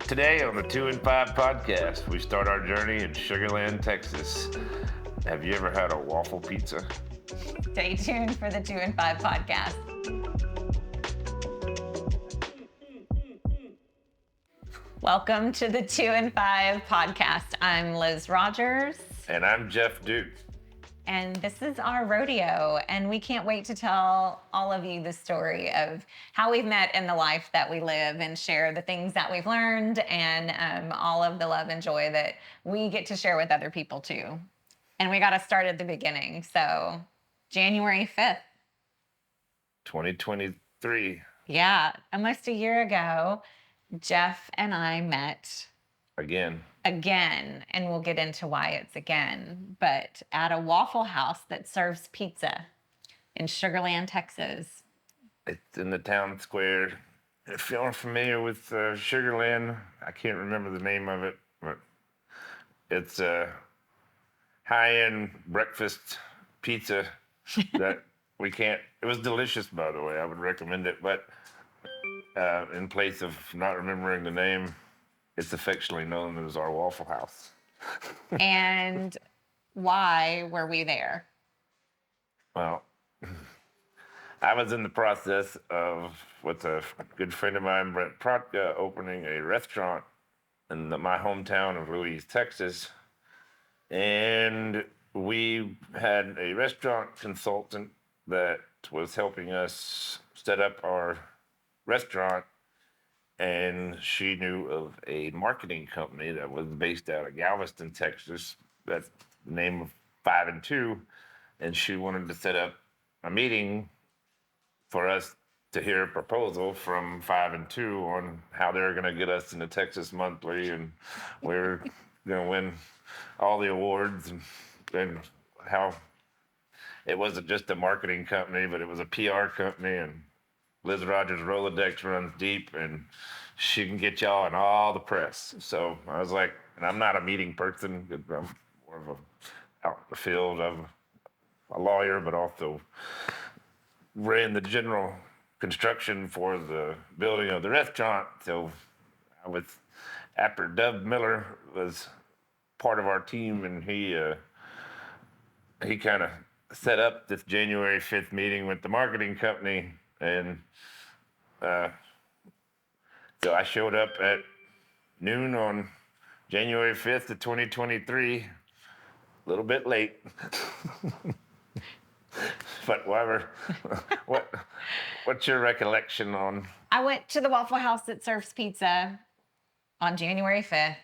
Today on the 2 and 5 podcast, we start our journey in Sugar Land, Texas. Have you ever had a waffle pizza? Stay tuned for the 2 and 5 podcast. Welcome to the 2 and 5 podcast. I'm Liz Rogers. And I'm Jeff Duke. And this is our rodeo, and we can't wait to tell all of you the story of how we've met in the life that we live and share the things that we've learned and all of the love and joy that we get to share with other people too. And we got to start at the beginning. So January 5th. 2023. Yeah, almost a year ago, Jeff and I met Again, and we'll get into why it's again, but at a Waffle House that serves pizza in Sugar Land, Texas. it's in the town square. If you're familiar with Sugar Land, I can't remember the name of it, but it's a high-end breakfast pizza that we can't. It was delicious, by the way. I would recommend it, but in place of not remembering the name, it's affectionately known as our Waffle House. And why were we there? Well, I was in the process of, with a good friend of mine, Brent Protka, opening a restaurant in my hometown of Louise, Texas. And we had a restaurant consultant that was helping us set up our restaurant. And she knew of a marketing company that was based out of Galveston, Texas. That's the name of 5 and 2. And she wanted to set up a meeting for us to hear a proposal from 5 and 2 on how they're going to get us into Texas Monthly, and we're going to win all the awards, and how it wasn't just a marketing company, but it was a PR company, and Liz Rogers' Rolodex runs deep, and she can get y'all in all the press. So I was like, and I'm not a meeting person. I'm more of a out in the field. I'm a lawyer, but also ran the general construction for the building of the restaurant. So I was, after Dub Miller was part of our team, and he kind of set up this January 5th meeting with the marketing company. And so I showed up at noon on January 5th of 2023, a little bit late. But whatever. What's your recollection on? I went to the Waffle House that serves pizza on January 5th.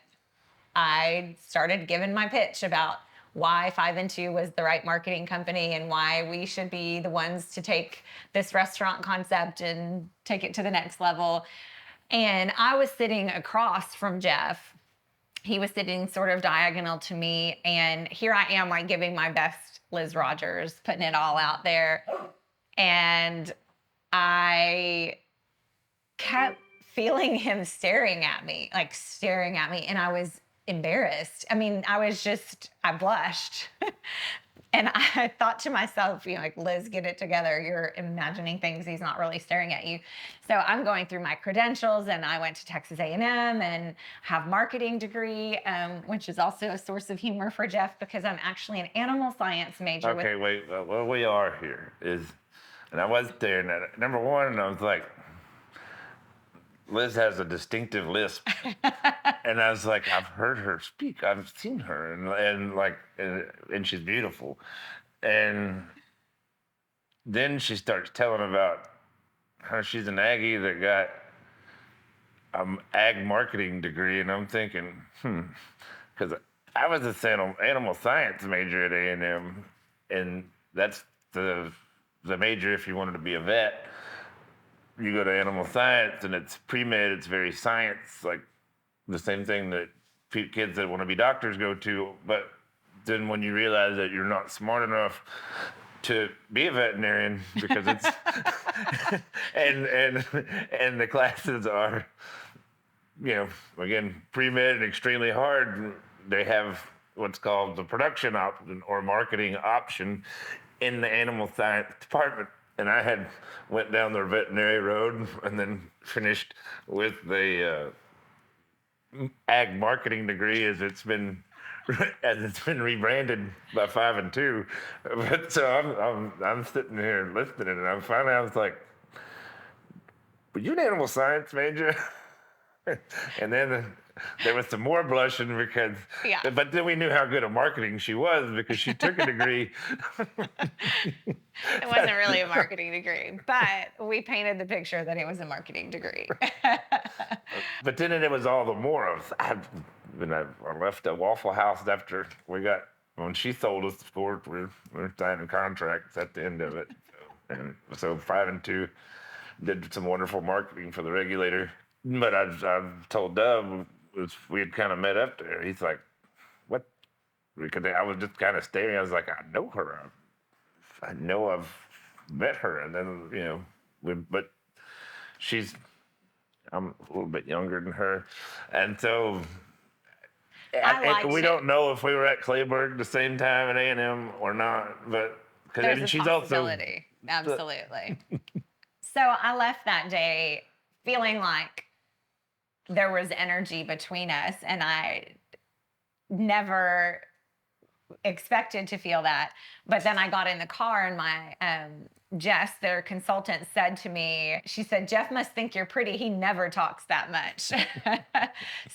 I started giving my pitch about why 5 and 2 was the right marketing company and why we should be the ones to take this restaurant concept and take it to the next level. And I was sitting across from Jeff. He was sitting sort of diagonal to me. And here I am, like, giving my best Liz Rogers, putting it all out there. And I kept feeling him staring at me. And I was embarrassed. I mean, I blushed. And I thought to myself, like, Liz, get it together. You're imagining things. He's not really staring at you. So I'm going through my credentials, and I went to Texas A&M and have marketing degree, which is also a source of humor for Jeff because I'm actually an animal science major. Okay, wait. What we are here is, and I was there, and number one, I was like, Liz has a distinctive lisp. And I was like, I've heard her speak. I've seen her, and she's beautiful. And then she starts telling about how she's an Aggie that got an ag marketing degree, and I'm thinking, because I was a animal science major at A&M, and that's the major if you wanted to be a vet. You go to animal science, and it's pre-med, it's very science, like the same thing that kids that want to be doctors go to. But then when you realize that you're not smart enough to be a veterinarian, because it's and the classes are, again, pre-med and extremely hard. They have what's called the production option or marketing option in the animal science department. And I went down the veterinary road and then finished with the ag marketing degree as it's been rebranded by 5 and 2. But so I'm sitting here listening, and I was like, "Were you an animal science major?" And then there was some more blushing because, Yeah. but then we knew how good at marketing she was because she took a degree. It wasn't really a marketing degree, but we painted the picture that it was a marketing degree. But then it was all the more. When I left the Waffle House after when she sold us, of course, we're signing contracts at the end of it. And so 5 and 2 did some wonderful marketing for the regulator. But I've told Dub, we had kind of met up there. He's like, "What?" Because I was just kind of staring. I was like, "I know her. I know I've met her." And then, but she's, I'm a little bit younger than her. And so we don't know if we were at Clayburg the same time at A&M or not, but There's a she's possibility. Absolutely. So I left that day feeling like there was energy between us, and I never expected to feel that. But then I got in the car, and my Jess, their consultant, said to me, she said, "Jeff must think you're pretty. He never talks that much."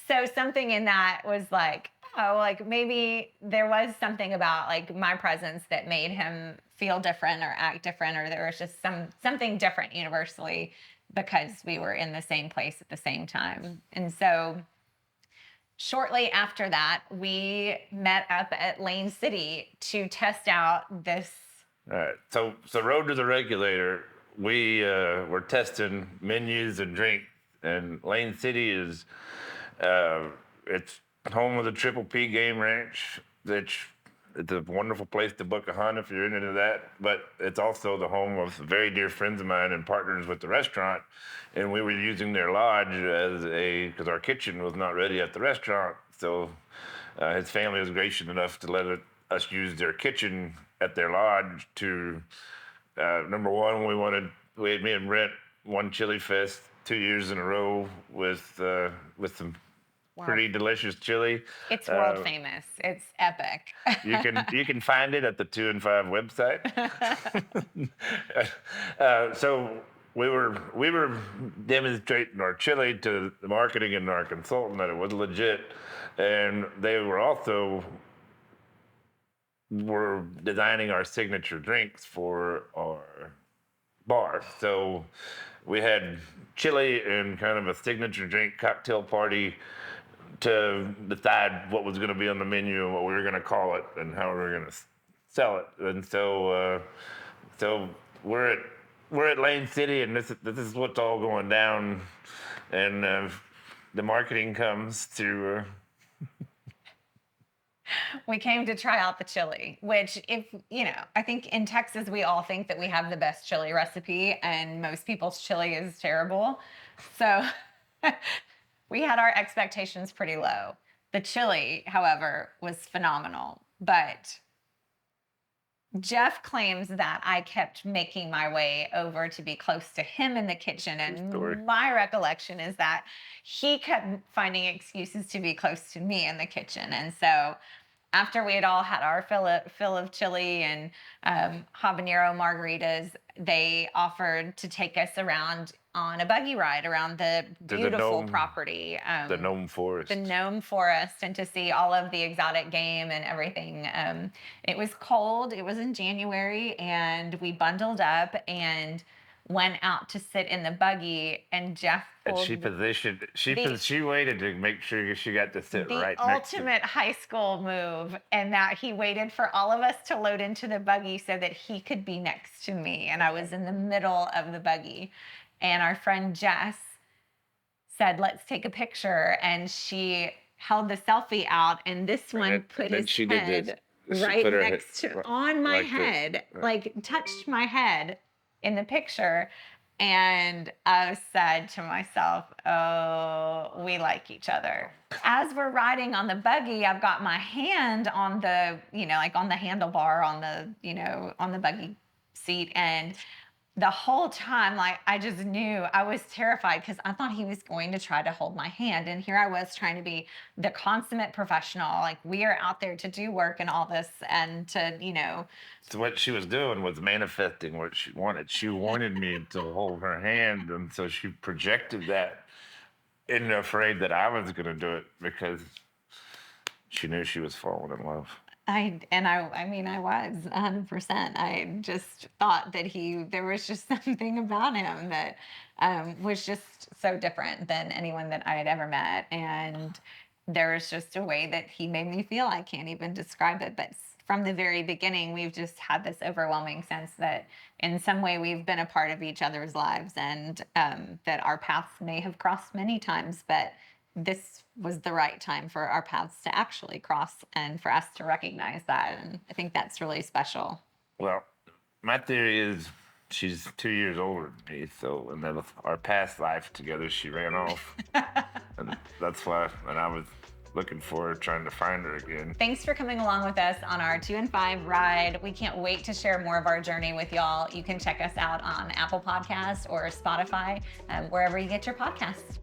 So something in that was like, oh, like maybe there was something about like my presence that made him feel different or act different, or there was just something different universally because we were in the same place at the same time. And so shortly after that, we met up at Lane City to test out this. All right. So Road to the Regulator, we were testing menus and drinks, and Lane City is it's home of the Triple P Game Ranch. It's a wonderful place to book a hunt if you're into that, but it's also the home of very dear friends of mine and partners with the restaurant. And we were using their lodge because our kitchen was not ready at the restaurant. So his family was gracious enough to let us use their kitchen at their lodge to, number one, me and Brent won Chili Fest 2 years in a row with some pretty delicious chili. It's world famous. It's epic. You can find it at the 2 and 5 website. So we were demonstrating our chili to the marketing and our consultant that it was legit, and they were also designing our signature drinks for our bar. So we had chili and kind of a signature drink cocktail party to decide what was going to be on the menu and what we were going to call it and how we were going to sell it. And so we're at Lane City, and this is what's all going down. And the marketing comes to. We came to try out the chili, which, I think in Texas, we all think that we have the best chili recipe, and most people's chili is terrible. So we had our expectations pretty low. The chili, however, was phenomenal. But Jeff claims that I kept making my way over to be close to him in the kitchen. And my recollection is that he kept finding excuses to be close to me in the kitchen. And so after we had all had our fill of chili and habanero margaritas, they offered to take us around on a buggy ride around the beautiful property. The Gnome Forest. The Gnome Forest, and to see all of the exotic game and everything. It was cold. It was in January, and we bundled up and went out to sit in the buggy, and Jeff pulled. And she waited to make sure she got to sit right next to. The ultimate high school move, and that he waited for all of us to load into the buggy so that he could be next to me, and I was in the middle of the buggy. And our friend Jess said, "Let's take a picture," and she held the selfie out, and this one put his head right next to on my head, like touched my head in the picture. And I said to myself, "Oh, we like each other." As we're riding on the buggy, I've got my hand on the, like on the handlebar on the, on the buggy seat, and the whole time, like, I just knew I was terrified because I thought he was going to try to hold my hand. And here I was trying to be the consummate professional. Like, we are out there to do work and all this and to, So what she was doing was manifesting what she wanted. She wanted me to hold her hand, and so she projected that, and afraid that I was going to do it because she knew she was falling in love. I was 100%. I just thought that there was just something about him that was just so different than anyone that I had ever met. And there was just a way that he made me feel. I can't even describe it. But from the very beginning, we've just had this overwhelming sense that in some way we've been a part of each other's lives and that our paths may have crossed many times, but this was the right time for our paths to actually cross and for us to recognize that. And I think that's really special. Well, my theory is she's 2 years older than me, so and then our past life together, she ran off, and that's why. And I was looking for her, trying to find her again. Thanks for coming along with us on our 2 and 5 ride. We can't wait to share more of our journey with y'all. You can check us out on Apple Podcasts or Spotify, wherever you get your podcasts.